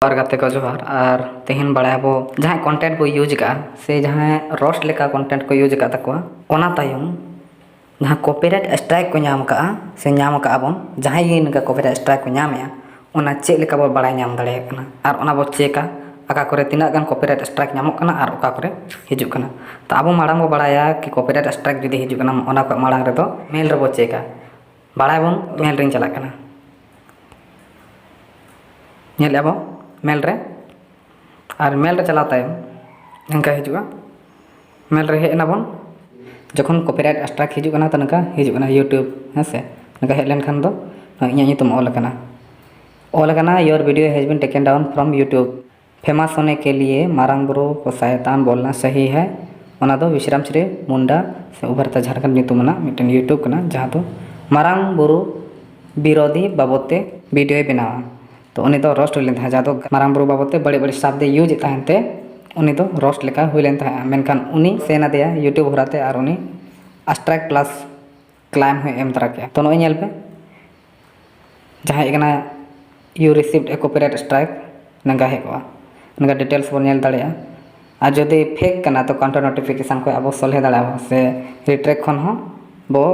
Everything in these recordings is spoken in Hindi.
और गाते को जोहार और तेहन बड़ा बो जहाँ कंटेंट को यूज का से जहाँ रोस्ट लेका कंटेंट को यूज का तकवा ओना तायम जहाँ कॉपीराइट स्ट्राइक को नाम का से नाम का बन जहाँ ये इनका कॉपीराइट स्ट्राइक को नामया ओना चेक लेका बो बड़ा नाम दड़े कना और ओना बो चेका आका करे तीना गान कॉपीराइट स्ट्राइक नामक कना और ओका करे हिजुक कना तो अब माड़ांग बो बड़ाया कि कॉपीराइट स्ट्राइक जुदी हिजुक कना ओना को माड़ांग रे दो मेल रे बो चेका बड़ा बन मेल रिंग चला कना नेल अब मेल रे और मेल रे चलाता है नंका हिजुआ मेल रे हेना बन जखन कॉपीराइट स्ट्राइक हिजुकना तो नंका हिजुकना यूट्यूब है से नंका हेड लेन खान दो इया नितुम ऑल कना your video has been taken down from YouTube famous होने के लिए मारांग बुरु को शैतान बोलना सही है ओना दो विश्राम श्री मुंडा से उभरता झारखंड नितुमना मिटन यूट्यूब कना जहाँ तो मारांग बुरु विरोधी बाबते वीडियो बनावा तो उन्हीं तो रोस्ट हुई जहाँ तो मारांग बुरु बाबते बड़े बड़े शब्द यूज तहनते उन्हीं तो रोस्ट लेका हुई मेनखान उन्हीं सेना दिया यूट्यूब होराते और उन्हीं स्ट्राइक प्लस क्लाइम हुई एम तरह के तो नोई नेल पे जहाँ एकना you received a copyright strike नंगा हेकवा नंगा डिटेल्स बन नेल दाड़िया और जदि फेक कना तो काउंटर नोटिफिकेशन को अब सलहे दाड़ा से रिट्रैक खन हो बो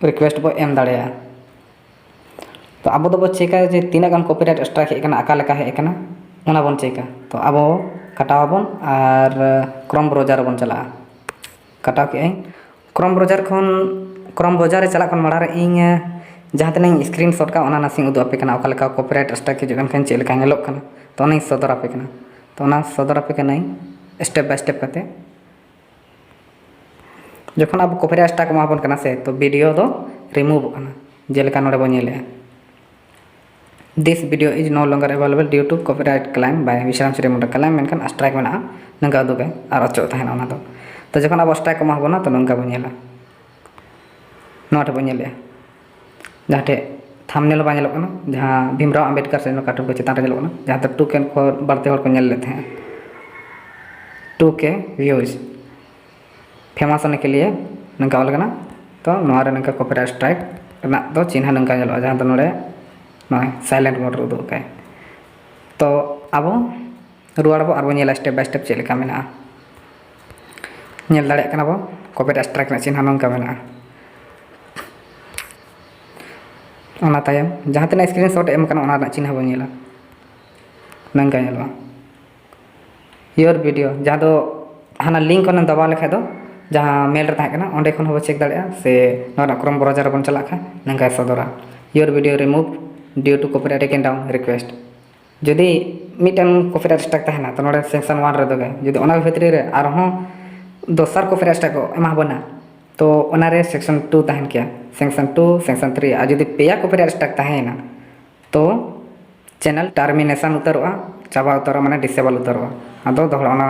रिक्वेस्ट बो एम दाड़िया तो अब बो चेका जे तीना गान कॉपीराइट स्ट्राइक हेकना आका लेका हेकना ओना बन चेका तो अब कटावाबन और क्रोम ब्राउज़र बन चला कटाव के क्रोम ब्राउज़र खन क्रोम ब्राउज़र चला खन माड़ा रे इन जहाँ तक स्क्रीनशॉट का ओना नासिंग उदु आपे कना ओका लेका कॉपीराइट स्ट्राइक हिजुकन खान चेक लेका नेलोक कना तो ओना सदर आपे कना तो ओना सदर आपे कना स्टेप बाय स्टेप करते जखन अब कॉपीराइट स्ट्राइक माबन कना से तो वीडियो दो रिमूव कना जेलेका नोडे बन नेले this video is no longer available due to copyright claim by Vishram Shri Munda claim मेनखान स्ट्राइक मेना नंगा उदुगे और अचो तहना ओना दो तो जखन अब स्ट्राइक मा होबना तो नंगा बन नेला नोट बन नेले जहाँ थंबनेल बा नेलोक कना जहाँ भीमराव अंबेडकर से कार्टून को चितान रे नेलोक कना जहाँ तक 2K को बढ़ते को नेल लेते हैं 2K व्यूज फेमस होने के लिए नंगा ऑल कना तो नोरे नंगा कॉपीराइट स्ट्राइक ना तो चिन्ह नंगा नेलो जहाँ तो नोरे नॉय साइलेंट मोड रे उदुग काय तो अब रुआड़ बो आरबो नेला स्टेप बाय स्टेप चेक लेका मेना नेल दाड़े कना बो कॉपीराइट स्ट्राइक ना चिन्ह नंगा मेना ओना तायम जहाँ तना स्क्रीनशॉट एम कना ओना चिन्ह बो नेला नंगा नेलवा योर वीडियो जहाँ दो हाना लिंक को दबा लेखा दो जहाँ मेल रे ताहे कना ओंडे खन हो चेक दाड़े से नोना क्रोम ब्राउज़र बन चला खा नंगा सदरा your video remove due to copyright taken down request जदि मिटन कॉपीराइट स्ट्राइक तहना तो नोडे सेक्शन 1 रे दोगे जदि ओना भितरी रे आरहों दोसर कॉपीराइट स्ट्राइक को एमा बना तो ओना रे सेक्शन 2 तहन क्या सेक्शन 2 सेक्शन 3 आ जदि पेया कॉपीराइट स्ट्राइक तहना तो चैनल टर्मिनेशन उतरवा चाबा उतरवा माने डिसेबल उतरवा आदो दोहरा ओना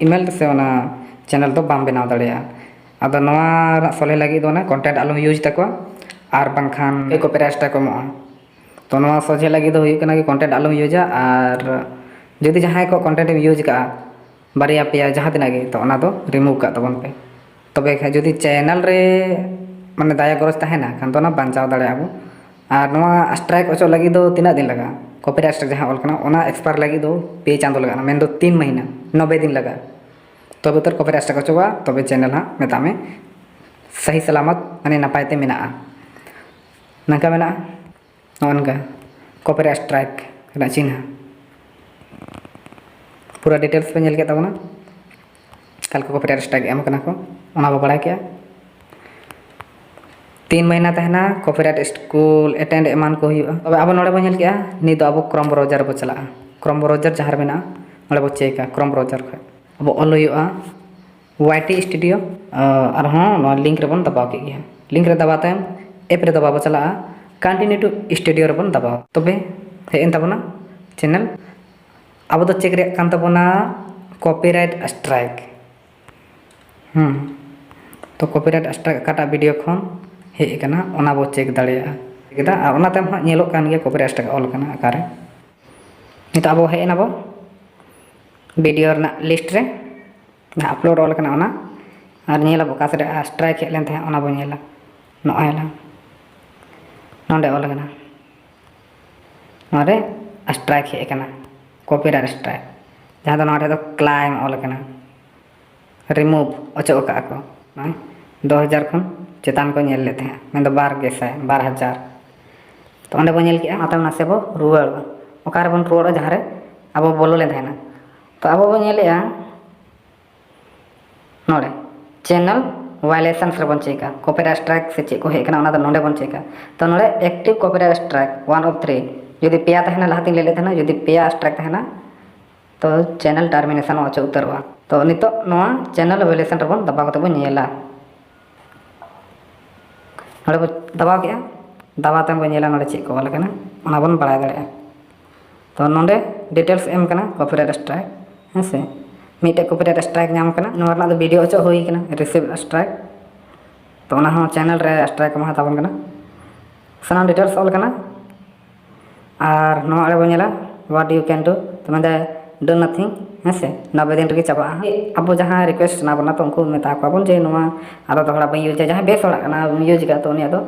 ईमेल से ओना चैनल तो बाम बनाव दाड़िया आदो नोआ सले लगी दो ना कंटेंट आलम यूज तकवा और बांखान कॉपीराइट स्ट्राइक को तो नोआ सोझे लगी दो हुई कना कि कंटेंट आलम यूजा और जदि जहाँ को कंटेंट यूज का बारिया पेया जहाँ तिना गे तो ओना दो रिमूव का तबन पे तबे खाय जदि चैनल रे माने दाया गरज तहना खान तो ना बांचाव दाड़ेयाबो और नोआ स्ट्राइक ओचो लगी दो तीना दिन लगा कॉपीराइट स्ट्राइक जहाँ ऑल कना ओना एक्सपायर लगी दो 2 चांदो लगा मेन दो 3 महीना 90 दिन लगा तबे उतर कॉपीराइट स्ट्राइक ओचोवा तबे चैनल हाँ मेता में सही सलामत माने नपायते मेना नंका मेना नोनका कॉपीराइट स्ट्राइक ना चिन्ह पूरा डिटेल्स पे नेल के तबना कल को कॉपीराइट स्ट्राइक एम कना को ओना बो बड़ा क्या 3 महीना तहना कॉपीराइट स्कूल अटेंड एमान को हुआ अब अब नोडे बो नेल के नि तो अब क्रोम ब्राउज़र बो चला क्रोम ब्राउज़र जहाँ मेना नोडे बो चेका क्रोम ब्राउज़र को अब ऑल हुआ YT स्टूडियो और हाँ लिंक रे बन दबाव के गया लिंक रे दबाते एप रे दबाव चला कंटिन्यू टू स्टूडियो रे बन दबाव तबे हेन तबना चैनल अब तो चेक रे कान तबना कॉपीराइट स्ट्राइक तो कॉपीराइट स्ट्राइक काटा वीडियो खन हे कना ओना बो चेक दाड़िया केदा और ओना तम हाँ नेलोक कान गया कॉपीराइट स्ट्राइक ऑल कना अकारे नित अब हेन अब वीडियो ना लिस्ट रे अपलोड ऑल कना ओना और नेला बो कास रे स्ट्राइक हे लेन थे ओना बो नेला नोयला नोंडे ऑल कना नोरे स्ट्राइक हे कना कॉपीराइट स्ट्राइक जहाँ दो नोटे दो क्लाइम ऑल करना रिमूव अचो का को 2000 खन चेतान को नेल लेते हैं मैं तो 12,000 तो अंडे बो नेल किया आता नासे बो रुआड़ ओकार बन रुआड़ जहाँ रे अब बोलो ले देना तो अब बो नेलेया नोड़े चैनल वायलेशन से बन चेका कॉपीराइट स्ट्राइक से चेक को हेकना ओना नोडे बन चेका तो नोड़े एक्टिव कॉपीराइट स्ट्राइक 1 of 3 यदि पेया तहना लहाती ले लेते ना यदि पेया स्ट्राइक तहना तो चैनल टर्मिनेशन अचो उतरवा तो नितो नोआ चैनल वायलेशन रे बन दबा कते बन नेला नोड़े बो दबा किया दबा तम बन नेला नोड़े चेक को वाला कना ओना बन बड़ाय दाड़े तो नोडे डिटेल्स एम कना कॉपीराइट स्ट्राइक हेसे मीटे कॉपीराइट स्ट्राइक नाम करना नोरना दो वीडियो अचो होई कना रिसीव स्ट्राइक तो ओना हो चैनल रे स्ट्राइक मा ताबन कना सना डिटेल्स ऑल कना और नो आड़े बनेला व्हाट यू कैन डू तो मैं डू नथिंग हेसे 90 दिन रे चाबा अब जहां रिक्वेस्ट ना बना तो उनको मेता को बन जे नोआ आरो दोहरा बई यूज जहां बेस होड़ा कना यूज का तो उनिया दो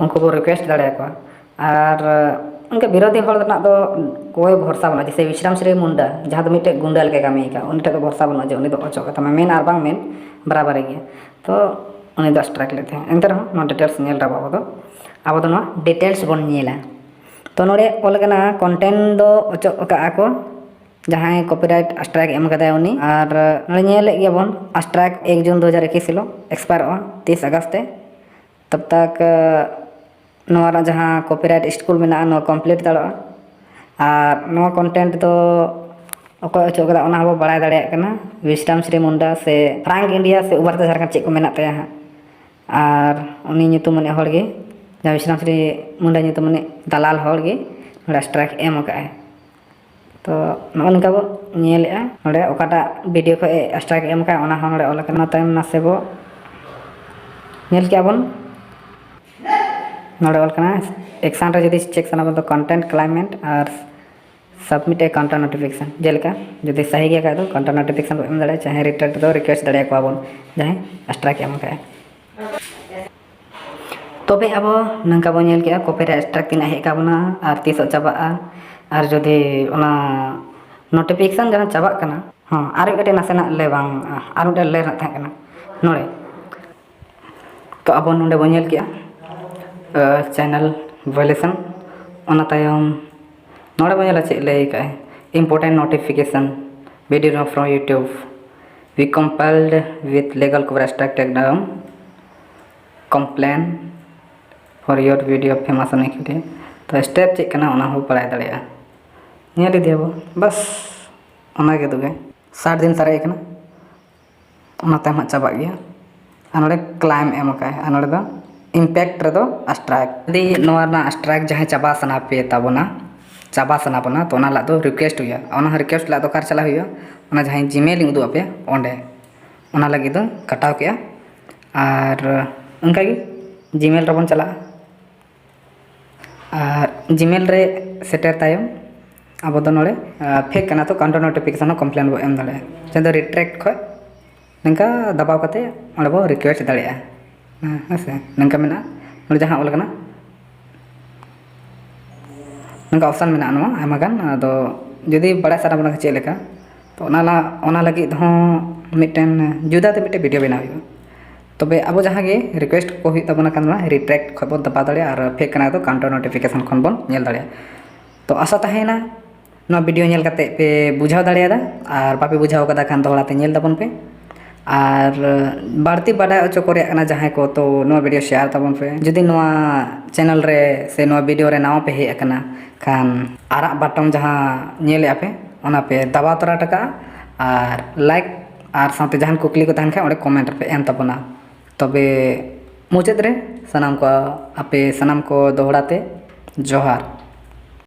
उनको को रिक्वेस्ट दाड़े को और उनके विरोधी हल दो कोई भरोसा बना जैसे विश्राम श्री मुंडा जहाँ मिट्टे गुंडा लेके कमी का उनटे तो भरोसा बना जो उन्हें अचो का मेन और बांग मेन बराबर गया तो उन्हें स्ट्राइक लेते हैं एंते रहो नो डिटेल्स नेल रहा बाबू अब तो डिटेल्स बन नेला तो नोड़े ऑल करना कंटेंट दो अचो का को जहाँ कॉपीराइट स्ट्राइक एम कदा उनी और नोड़े नेले गया बन स्ट्राइक 1 जून 2021 हिलो एक्सपायर 30 अगस्त तब तक नोरा जहाँ कॉपीराइट स्कूल में ना कंप्लीट दाड़ा और नो कंटेंट तो अको अचो कदा ओना हो बड़ाय दाड़े कना विश्राम श्री मुंडा से फ्रांक इंडिया से उबरते झारखंड चेक को मेना तया और उनी nyutum हर गे जहाँ विश्राम श्री मुंडा nyutum दलाल हर गे नोड़ा स्ट्राइक एम का है तो नोनका बो नेलेआ नोड़े ओकाटा वीडियो को स्ट्राइक एम का ओना नोड़े ऑल करना तायम नासे बो नेल के बन नोड़े ऑल करना एक्शन रे जदी चेक सना बन तो कंटेंट क्लाइमेट और सबमिट ए काउंटर नोटिफिकेशन जेलका जदी सही गया का तो काउंटर नोटिफिकेशन एम दाड़े चाहे रिटर्न तो रिक्वेस्ट दाड़े को बन जहां स्ट्राइक एम का तबे अब नंका बो नेल के कॉपीराइट स्ट्राइक तिना हे का बना और 30 चाबा और जदी ओना नोटिफिकेशन जहां चाबा कना हां आरो गटे नासेना ले बांग आरो गटे ले ना था कना नोड़े तो अब नोडे बो नेल के चैनल वायलेशन ओना तायम नोड़े बनेला चे ले का important notification video from YouTube we compiled with legal copyright strike take down complain for your video famous होने के लिए तो स्टेप चेक करना ओना हो पढ़ाई दाड़ेया नेल दिया वो बस ओना के दुगे 60 दिन सारे कना ओना तायम चाबा गया नोड़े क्लाइम एम का है नोड़े दो इम्पैक्ट रे दो स्ट्राइक यदि नोना स्ट्राइक जहां चाबा सना पे ताबोना चाबा सना बना तो ओना ला दो रिक्वेस्ट हुआ ओना रिक्वेस्ट ला दो कार चला हुआ ओना जहां जीमेल उदू पे ओंडे ओना लगी दो कटाव के और उनका की जीमेल रे बन चला और जीमेल रे सेटर तायम अब दो नोड़े फेक करना तो काउंटर नोटिफिकेशन कंप्लेन बो एम दाड़े जहां रिट्रैक्ट खो नंका दबाव कते ओंडे बो रिक्वेस्ट दाड़ेया हेसे नंका मेना नोड़े जहां ऑल कना नंका ऑप्शन में आयमा गान अदो जदि बड़ा सारा बना चे लेका तो ओना लगी हो मिटन जुदाते मिटे वीडियो बना हुआ तबे अब जहाँ गे रिक्वेस्ट को हुई तबना काना रिट्रैक्ट खो बन दबा दाड़े और फेक कना तो काउंटर नोटिफिकेशन खन बन नेल दाड़े तो आशा तहेना ना वीडियो नेल कते पे बुझाव दाड़ेया और बापे बुझाव कदा खान दोहराते नेल दाबन पे और बाड़ती बाडा अचो को जहाँ को तो नो वीडियो शेयर तबन पे जदि नोआ चैनल रे से नो वीडियो रे नाव पे हे अकना खान आरा बटन जहाँ नेले पे ओना पे दबा तरा टका और लाइक और साथ जहां कुकली को तहन खा ओडे कमेंट पे एम तबना तबे मुचाद रे सनाम को आपे सनाम को दोहराते जोहार।